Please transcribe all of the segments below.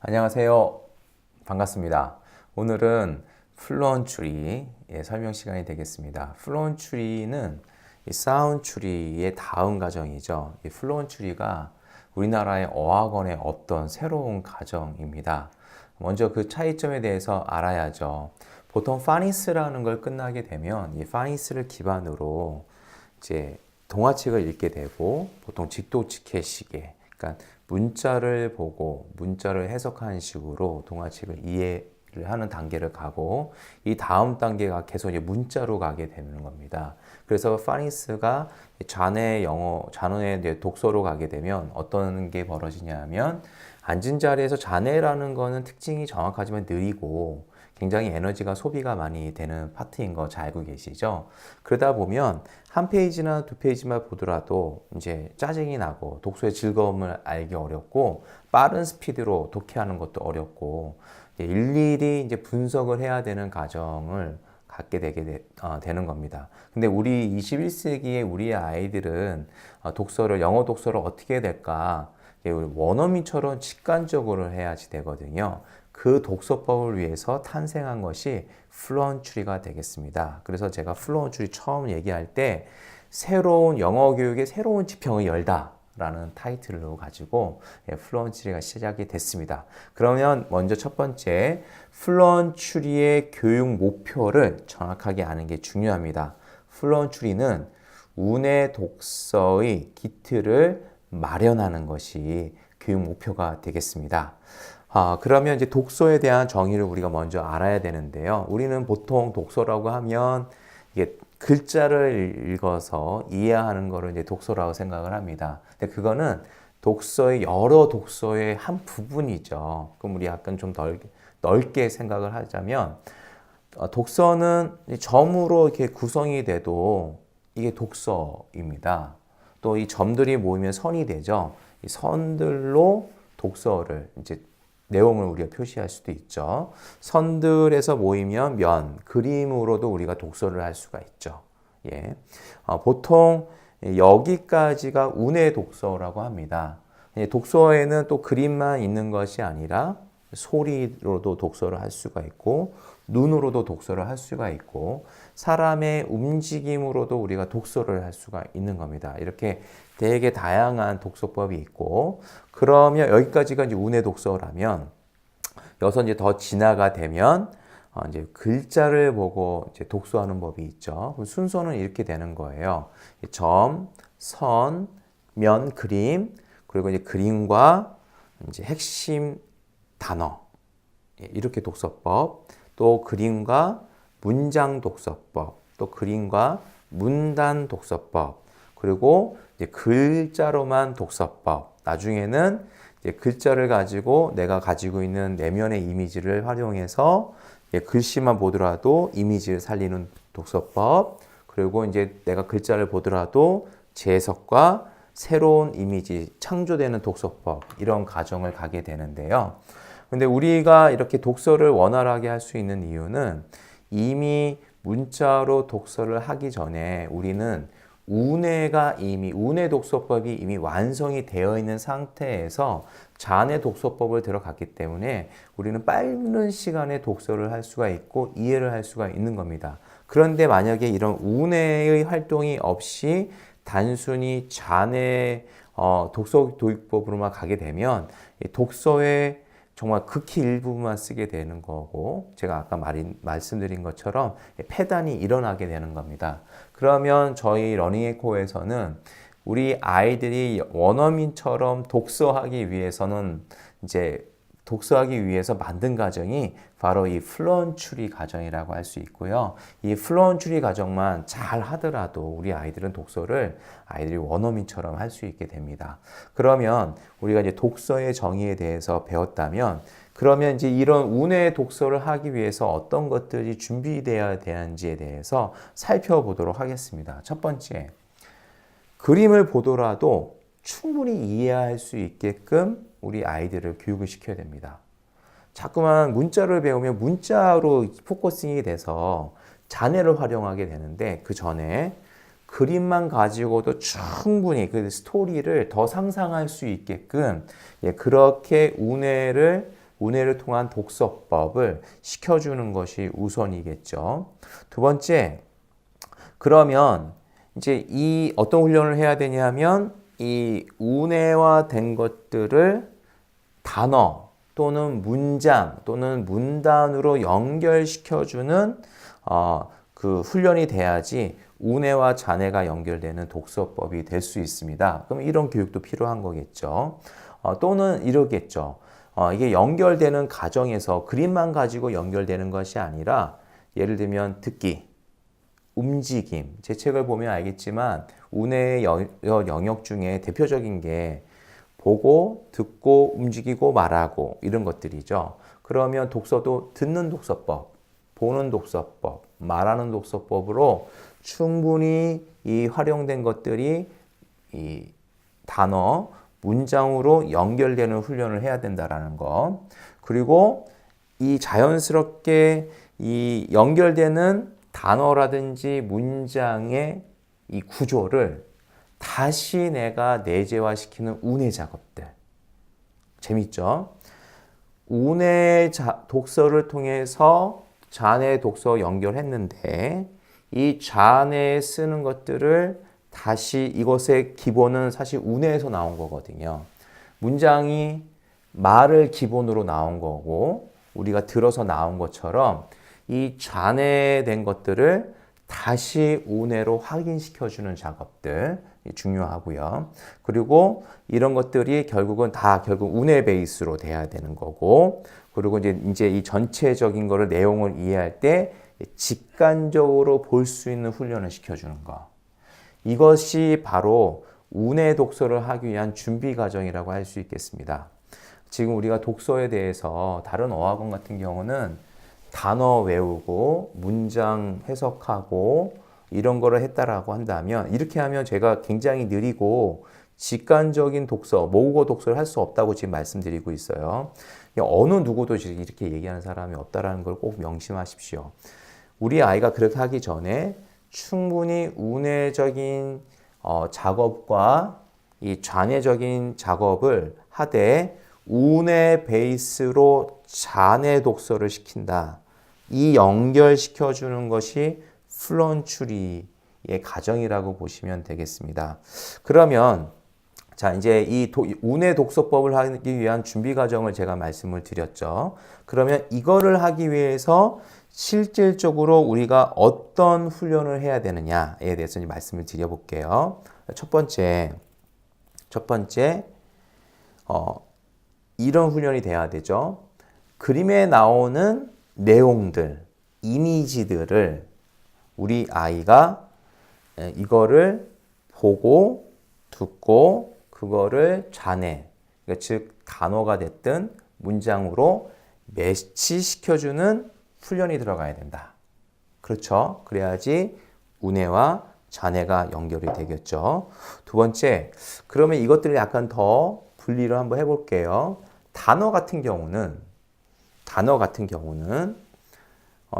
안녕하세요. 반갑습니다. 오늘은 플루언 추리의 설명 시간이 되겠습니다. 플루언 추리는 이 사운드 추리의 다음 과정이죠. 이 플루언 추리가 우리나라의 어학원의 어떤 새로운 과정입니다. 먼저 그 차이점에 대해서 알아야죠. 보통 파니스라는 걸 끝나게 되면 이 파니스를 기반으로 이제 동화책을 읽게 되고 보통 직독직해시계, 그러니까 문자를 보고 문자를 해석하는 식으로 동화책을 이해를 하는 단계를 가고 이 다음 단계가 계속 이제 문자로 가게 되는 겁니다. 그래서 파니스가 잔어의 독서로 가게 되면 어떤 게 벌어지냐면 앉은 자리에서 잔해라는 거는 특징이 정확하지만 느리고 굉장히 에너지가 소비가 많이 되는 파트인 거 잘 알고 계시죠? 그러다 보면 한 페이지나 두 페이지만 보더라도 이제 짜증이 나고 독서의 즐거움을 알기 어렵고 빠른 스피드로 독해하는 것도 어렵고 일일이 이제 분석을 해야 되는 과정을 갖게 되는 겁니다. 근데 우리 21세기의 우리 아이들은 영어 독서를 어떻게 해야 될까? 원어민처럼 직관적으로 해야지 되거든요. 그 독서법을 위해서 탄생한 것이 플루언트 추리가 되겠습니다. 그래서 제가 플루언트 추리 처음 얘기할 때 새로운 영어 교육의 새로운 지평을 열다 라는 타이틀로 가지고 플루언트 추리가 시작이 됐습니다. 그러면 먼저 첫 번째 플루언트 추리의 교육 목표를 정확하게 아는 게 중요합니다. 플루언트 추리는 운의 독서의 기틀을 마련하는 것이 교육 목표가 되겠습니다. 그러면 이제 독서에 대한 정의를 우리가 먼저 알아야 되는데요. 우리는 보통 독서라고 하면 이게 글자를 읽어서 이해하는 거를 이제 독서라고 생각을 합니다. 근데 그거는 여러 독서의 한 부분이죠. 그럼 우리 약간 좀 넓게 생각을 하자면, 독서는 점으로 이렇게 구성이 돼도 이게 독서입니다. 또 이 점들이 모이면 선이 되죠. 이 선들로 독서를 이제 내용을 우리가 표시할 수도 있죠. 선들에서 모이면 그림으로도 우리가 독서를 할 수가 있죠. 예. 보통 여기까지가 운의 독서라고 합니다. 독서에는 또 그림만 있는 것이 아니라 소리로도 독서를 할 수가 있고 눈으로도 독서를 할 수가 있고 사람의 움직임으로도 우리가 독서를 할 수가 있는 겁니다. 이렇게 되게 다양한 독서법이 있고 그러면 여기까지가 이제 운의 독서라면 여기서 이제 더 진화가 되면 이제 글자를 보고 이제 독서하는 법이 있죠. 순서는 이렇게 되는 거예요. 점, 선, 그림, 그리고 이제 그림과 이제 핵심 단어 이렇게 독서법, 또 그림과 문장 독서법, 또 그림과 문단 독서법, 그리고 이제 글자로만 독서법. 나중에는 이제 글자를 가지고 내가 가지고 있는 내면의 이미지를 활용해서 글씨만 보더라도 이미지를 살리는 독서법. 그리고 이제 내가 글자를 보더라도 재해석과 새로운 이미지 창조되는 독서법. 이런 과정을 가게 되는데요. 근데 우리가 이렇게 독서를 원활하게 할 수 있는 이유는 이미 문자로 독서를 하기 전에 우리는 운의 독서법이 이미 완성이 되어 있는 상태에서 잔의 독서법을 들어갔기 때문에 우리는 빠른 시간에 독서를 할 수가 있고 이해를 할 수가 있는 겁니다. 그런데 만약에 이런 운의 활동이 없이 단순히 잔의 독서 도입법으로만 가게 되면 독서의 정말 극히 일부만 쓰게 되는 거고 제가 아까 말씀드린 것처럼 폐단이 일어나게 되는 겁니다. 그러면 저희 러닝에코에서는 우리 아이들이 원어민처럼 독서하기 위해서 만든 과정이 바로 이 플루언트 추리 과정이라고 할 수 있고요. 이 플루언트 추리 과정만 잘 하더라도 우리 아이들은 아이들이 원어민처럼 할 수 있게 됩니다. 그러면 우리가 이제 독서의 정의에 대해서 배웠다면 그러면 이제 이런 운의 독서를 하기 위해서 어떤 것들이 준비되어야 되는지에 대해서 살펴보도록 하겠습니다. 첫 번째, 그림을 보더라도 충분히 이해할 수 있게끔 우리 아이들을 교육을 시켜야 됩니다. 자꾸만 문자를 배우면 문자로 포커싱이 돼서 잔해를 활용하게 되는데 그 전에 그림만 가지고도 충분히 그 스토리를 더 상상할 수 있게끔 그렇게 운해를 통한 독서법을 시켜주는 것이 우선이겠죠. 두 번째, 그러면 이제 이 어떤 훈련을 해야 되냐 하면 이 운해화된 것들을 단어 또는 문장 또는 문단으로 연결시켜주는 그 훈련이 돼야지 운해와 잔해가 연결되는 독서법이 될 수 있습니다. 그럼 이런 교육도 필요한 거겠죠. 또는 이러겠죠. 이게 연결되는 과정에서 그림만 가지고 연결되는 것이 아니라 예를 들면 듣기, 움직임. 제 책을 보면 알겠지만 운해의 영역 중에 대표적인 게 보고, 듣고, 움직이고, 말하고 이런 것들이죠. 그러면 독서도 듣는 독서법, 보는 독서법, 말하는 독서법으로 충분히 이 활용된 것들이 이 단어, 문장으로 연결되는 훈련을 해야 된다라는 거. 그리고 이 자연스럽게 이 연결되는 단어라든지 문장의 이 구조를 다시 내가 내재화시키는 운해 작업들. 재밌죠? 운해 독서를 통해서 잔해 독서 연결했는데 이 잔해에 쓰는 것들을 다시 이것의 기본은 사실 운해에서 나온 거거든요. 문장이 말을 기본으로 나온 거고 우리가 들어서 나온 것처럼 이 잔해된 것들을 다시 운해로 확인시켜주는 작업들 중요하고요. 그리고 이런 것들이 결국 운해 베이스로 돼야 되는 거고, 그리고 이제 이 전체적인 거를 내용을 이해할 때 직관적으로 볼 수 있는 훈련을 시켜주는 거. 이것이 바로 운해 독서를 하기 위한 준비 과정이라고 할 수 있겠습니다. 지금 우리가 독서에 대해서 다른 어학원 같은 경우는 단어 외우고 문장 해석하고 이런 거를 했다라고 한다면 이렇게 하면 제가 굉장히 느리고 직관적인 독서, 모국어 독서를 할 수 없다고 지금 말씀드리고 있어요. 어느 누구도 이렇게 얘기하는 사람이 없다라는 걸 꼭 명심하십시오. 우리 아이가 그렇게 하기 전에 충분히 운해적인 작업과 이 잔해적인 작업을 하되 운해 베이스로 잔해 독서를 시킨다. 이 연결시켜주는 것이 플런추리의 과정이라고 보시면 되겠습니다. 그러면 자 이제 이 운해 독서법을 하기 위한 준비 과정을 제가 말씀을 드렸죠. 그러면 이거를 하기 위해서 실질적으로 우리가 어떤 훈련을 해야 되느냐에 대해서 이제 말씀을 드려볼게요. 첫 번째, 이런 훈련이 돼야 되죠. 그림에 나오는 내용들, 이미지들을 우리 아이가 이거를 보고, 듣고, 그거를 잔해, 그러니까 즉 단어가 됐든 문장으로 매치시켜주는 훈련이 들어가야 된다. 그렇죠? 그래야지 운해와 잔해가 연결이 되겠죠. 두 번째, 그러면 이것들을 약간 더 분리를 한번 해볼게요. 단어 같은 경우는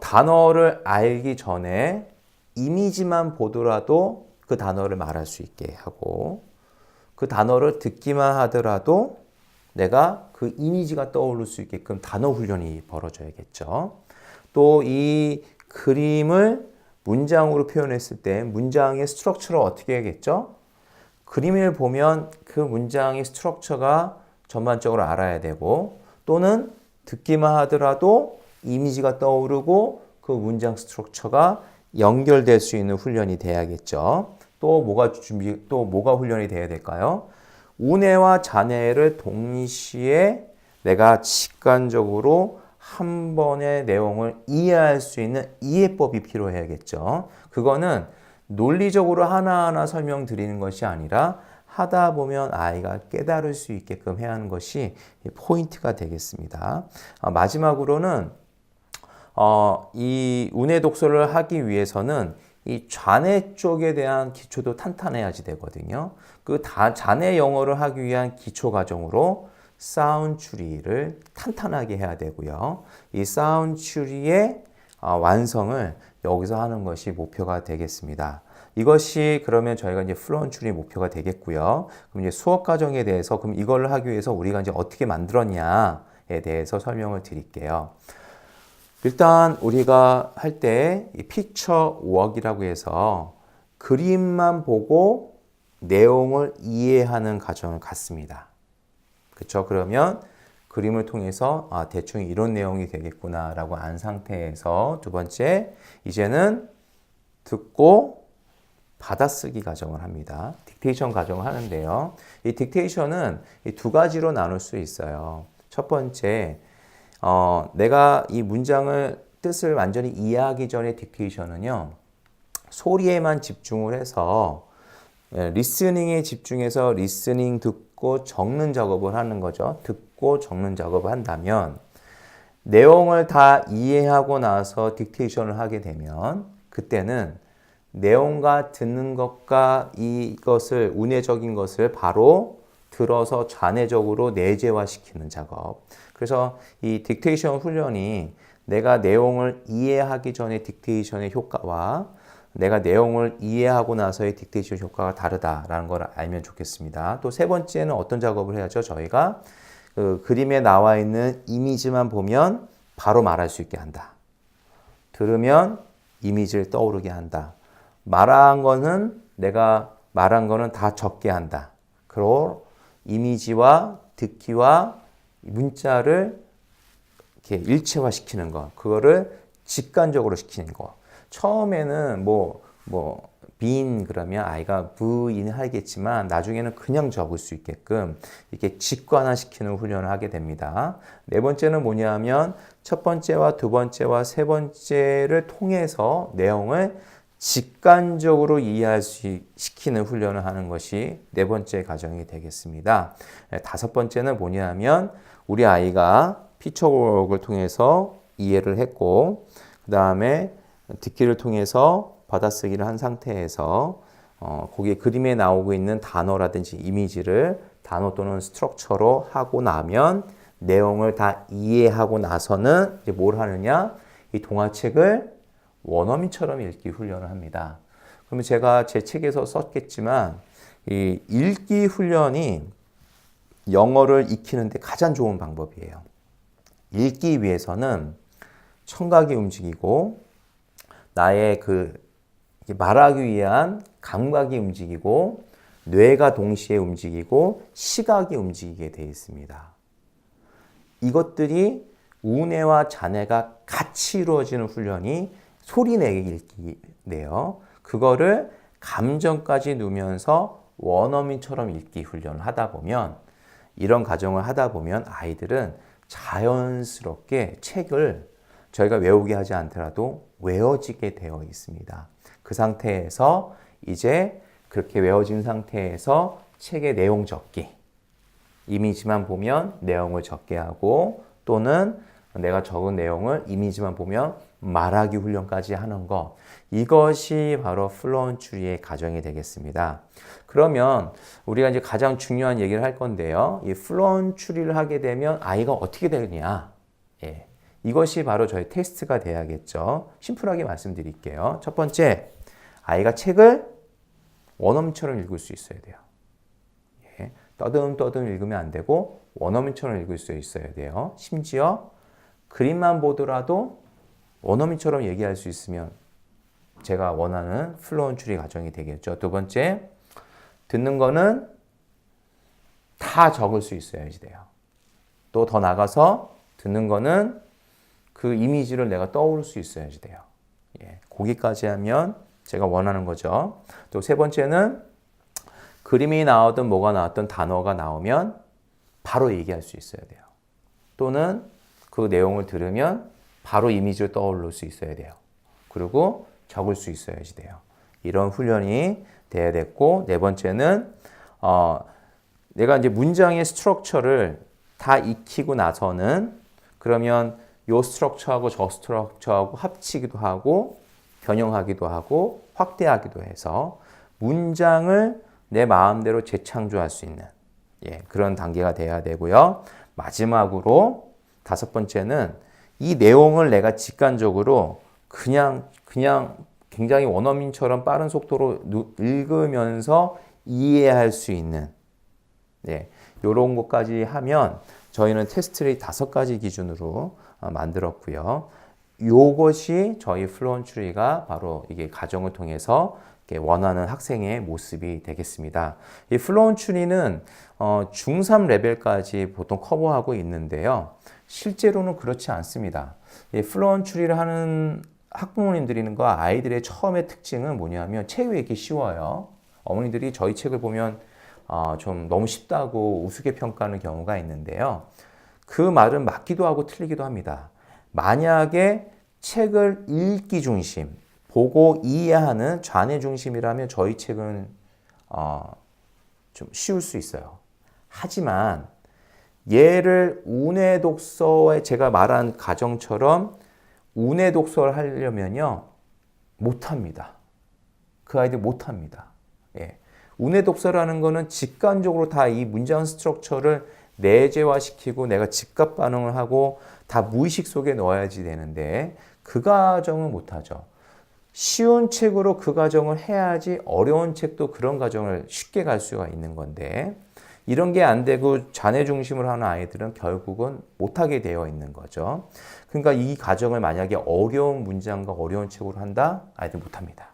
단어를 알기 전에 이미지만 보더라도 그 단어를 말할 수 있게 하고 그 단어를 듣기만 하더라도 내가 그 이미지가 떠오를 수 있게끔 단어 훈련이 벌어져야겠죠. 또 이 그림을 문장으로 표현했을 때 문장의 스트럭처를 어떻게 해야겠죠? 그림을 보면 그 문장의 스트럭처가 전반적으로 알아야 되고 또는 듣기만 하더라도 이미지가 떠오르고 그 문장 스트럭처가 연결될 수 있는 훈련이 돼야겠죠. 또 뭐가 훈련이 돼야 될까요? 운해와 잔해를 동시에 내가 직관적으로 한 번의 내용을 이해할 수 있는 이해법이 필요해야겠죠. 그거는 논리적으로 하나하나 설명드리는 것이 아니라 하다 보면 아이가 깨달을 수 있게끔 해야 하는 것이 포인트가 되겠습니다. 마지막으로는 이 운해 독서를 하기 위해서는 이 잔해 쪽에 대한 기초도 탄탄해야지 되거든요. 그 잔해 영어를 하기 위한 기초 과정으로 사운드 추리를 탄탄하게 해야 되고요. 이 사운드 추리의 완성을 여기서 하는 것이 목표가 되겠습니다. 이것이 그러면 저희가 이제 플루언트 추리 목표가 되겠고요. 그럼 이제 수업 과정에 대해서 그럼 이걸 하기 위해서 우리가 이제 어떻게 만들었냐에 대해서 설명을 드릴게요. 일단 우리가 할 때 이 피처 워크이라고 해서 그림만 보고 내용을 이해하는 과정을 갖습니다. 그렇죠? 그러면 그림을 통해서 대충 이런 내용이 되겠구나라고 안 상태에서 두 번째, 이제는 듣고 받아쓰기 과정을 합니다. 딕테이션 과정을 하는데요. 이 딕테이션은 이 두 가지로 나눌 수 있어요. 첫 번째, 내가 이 문장을 뜻을 완전히 이해하기 전에 딕테이션은요, 소리에만 집중을 해서 리스닝에 집중해서 리스닝 듣고 적는 작업을 하는 거죠. 듣고 적는 작업을 한다면 내용을 다 이해하고 나서 딕테이션을 하게 되면 그때는 내용과 듣는 것과 이것을 운해적인 것을 바로 들어서 좌뇌적으로 내재화시키는 작업. 그래서 이 딕테이션 훈련이 내가 내용을 이해하기 전에 딕테이션의 효과와 내가 내용을 이해하고 나서의 딕테이션 효과가 다르다라는 걸 알면 좋겠습니다. 또 세 번째는 어떤 작업을 해야죠? 저희가 그 그림에 나와 있는 이미지만 보면 바로 말할 수 있게 한다. 들으면 이미지를 떠오르게 한다. 내가 말한 거는 다 적게 한다. 그리고 이미지와 듣기와 문자를 이렇게 일체화시키는 것, 그거를 직관적으로 시키는 것. 처음에는 빈 그러면 아이가 부인 하겠지만 나중에는 그냥 적을 수 있게끔 이렇게 직관화시키는 훈련을 하게 됩니다. 네 번째는 뭐냐면 첫 번째와 두 번째와 세 번째를 통해서 내용을 직관적으로 이해할 수 시키는 훈련을 하는 것이 네 번째 과정이 되겠습니다. 다섯 번째는 뭐냐면 우리 아이가 피처웍을 통해서 이해를 했고 그 다음에 듣기를 통해서 받아쓰기를 한 상태에서 거기에 그림에 나오고 있는 단어라든지 이미지를 단어 또는 스트럭처로 하고 나면 내용을 다 이해하고 나서는 이제 뭘 하느냐? 이 동화책을 원어민처럼 읽기 훈련을 합니다. 그러면 제가 제 책에서 썼겠지만 이 읽기 훈련이 영어를 익히는데 가장 좋은 방법이에요. 읽기 위해서는 청각이 움직이고 나의 말하기 위한 감각이 움직이고 뇌가 동시에 움직이고 시각이 움직이게 되어 있습니다. 이것들이 우뇌와 좌뇌가 같이 이루어지는 훈련이 소리내기 읽기인데요. 그거를 감정까지 넣으면서 원어민처럼 읽기 훈련을 하다 보면 이런 과정을 하다 보면 아이들은 자연스럽게 책을 저희가 외우게 하지 않더라도 외워지게 되어 있습니다. 그 상태에서 이제 그렇게 외워진 상태에서 책의 내용 적기, 이미지만 보면 내용을 적게 하고 또는 내가 적은 내용을 이미지만 보면 말하기 훈련까지 하는 것, 이것이 바로 플루언츄리의 과정이 되겠습니다. 그러면 우리가 이제 가장 중요한 얘기를 할 건데요. 이 플루언츄리를 하게 되면 아이가 어떻게 되느냐? 이것이 바로 저희 테스트가 돼야겠죠. 심플하게 말씀드릴게요. 첫 번째, 아이가 책을 원어민처럼 읽을 수 있어야 돼요. 떠듬떠듬 읽으면 안 되고 원어민처럼 읽을 수 있어야 돼요. 심지어 그림만 보더라도 원어민처럼 얘기할 수 있으면 제가 원하는 플루언츄리 과정이 되겠죠. 두 번째, 듣는 거는 다 적을 수 있어야지 돼요. 또 더 나가서 듣는 거는 그 이미지를 내가 떠올릴 수 있어야지 돼요. 거기까지 하면 제가 원하는 거죠. 또 세 번째는 그림이 나오든 뭐가 나왔든 단어가 나오면 바로 얘기할 수 있어야 돼요. 또는 그 내용을 들으면 바로 이미지를 떠올릴 수 있어야 돼요. 그리고 적을 수 있어야지 돼요. 이런 훈련이 돼야 됐고, 네 번째는 내가 이제 문장의 스트럭처를 다 익히고 나서는 그러면 요 스트럭처하고 저 스트럭처하고 합치기도 하고 변형하기도 하고 확대하기도 해서 문장을 내 마음대로 재창조할 수 있는 그런 단계가 돼야 되고요. 마지막으로 다섯 번째는 이 내용을 내가 직관적으로 그냥 굉장히 원어민처럼 빠른 속도로 읽으면서 이해할 수 있는 이런 것까지 하면 저희는 테스트를 5가지 기준으로 만들었고요. 요것이 저희 플루언츄리가 바로 이게 과정을 통해서 원하는 학생의 모습이 되겠습니다. 이 플루언츄리는 중3 레벨까지 보통 커버하고 있는데요. 실제로는 그렇지 않습니다. 이 플루언츄리를 하는 학부모님들과 아이들의 처음의 특징은 뭐냐면 책이 왜 이렇게 쉬워요? 어머니들이 저희 책을 보면 좀 너무 쉽다고 우습게 평가하는 경우가 있는데요. 그 말은 맞기도 하고 틀리기도 합니다. 만약에 책을 읽기 중심, 보고 이해하는 좌뇌 중심이라면 저희 책은 좀 쉬울 수 있어요. 하지만 얘를 우뇌 독서에 제가 말한 가정처럼 우뇌 독서를 하려면요 못합니다. 그 아이들 못합니다. 예. 우뇌 독서라는 거는 직관적으로 다 이 문장 스트럭처를 내재화시키고 내가 즉각 반응을 하고 다 무의식 속에 넣어야지 되는데 그 과정은 못하죠. 쉬운 책으로 그 과정을 해야지 어려운 책도 그런 과정을 쉽게 갈 수가 있는 건데 이런 게 안 되고 자뇌 중심으로 하는 아이들은 결국은 못하게 되어 있는 거죠. 그러니까 이 과정을 만약에 어려운 문장과 어려운 책으로 한다? 아이들 못합니다.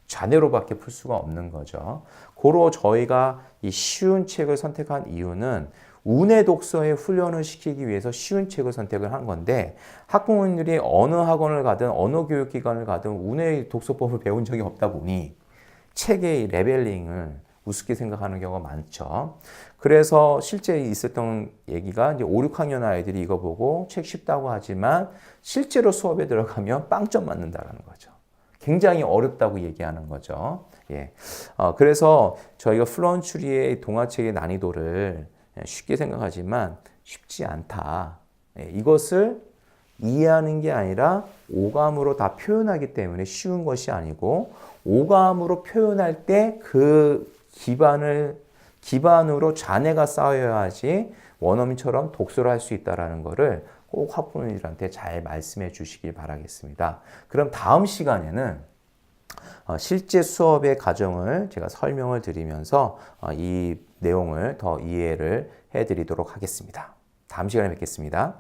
자뇌로밖에 풀 수가 없는 거죠. 고로 저희가 이 쉬운 책을 선택한 이유는 우뇌 독서에 훈련을 시키기 위해서 쉬운 책을 선택을 한 건데 학부모님들이 어느 학원을 가든 어느 교육기관을 가든 우뇌 독서법을 배운 적이 없다 보니 책의 레벨링을 우습게 생각하는 경우가 많죠. 그래서 실제 있었던 얘기가 이제 5, 6학년 아이들이 이거 보고 책 쉽다고 하지만 실제로 수업에 들어가면 빵점 맞는다는 거죠. 굉장히 어렵다고 얘기하는 거죠. 예. 그래서 저희가 플루언츄리의 동화책의 난이도를 쉽게 생각하지만 쉽지 않다. 예. 이것을 이해하는 게 아니라 오감으로 다 표현하기 때문에 쉬운 것이 아니고 오감으로 표현할 때 그 기반으로 자뇌가 쌓여야지 원어민처럼 독서를 할 수 있다는 것을 꼭 학부모님들한테 잘 말씀해 주시길 바라겠습니다. 그럼 다음 시간에는 실제 수업의 과정을 제가 설명을 드리면서 이 내용을 더 이해를 해 드리도록 하겠습니다. 다음 시간에 뵙겠습니다.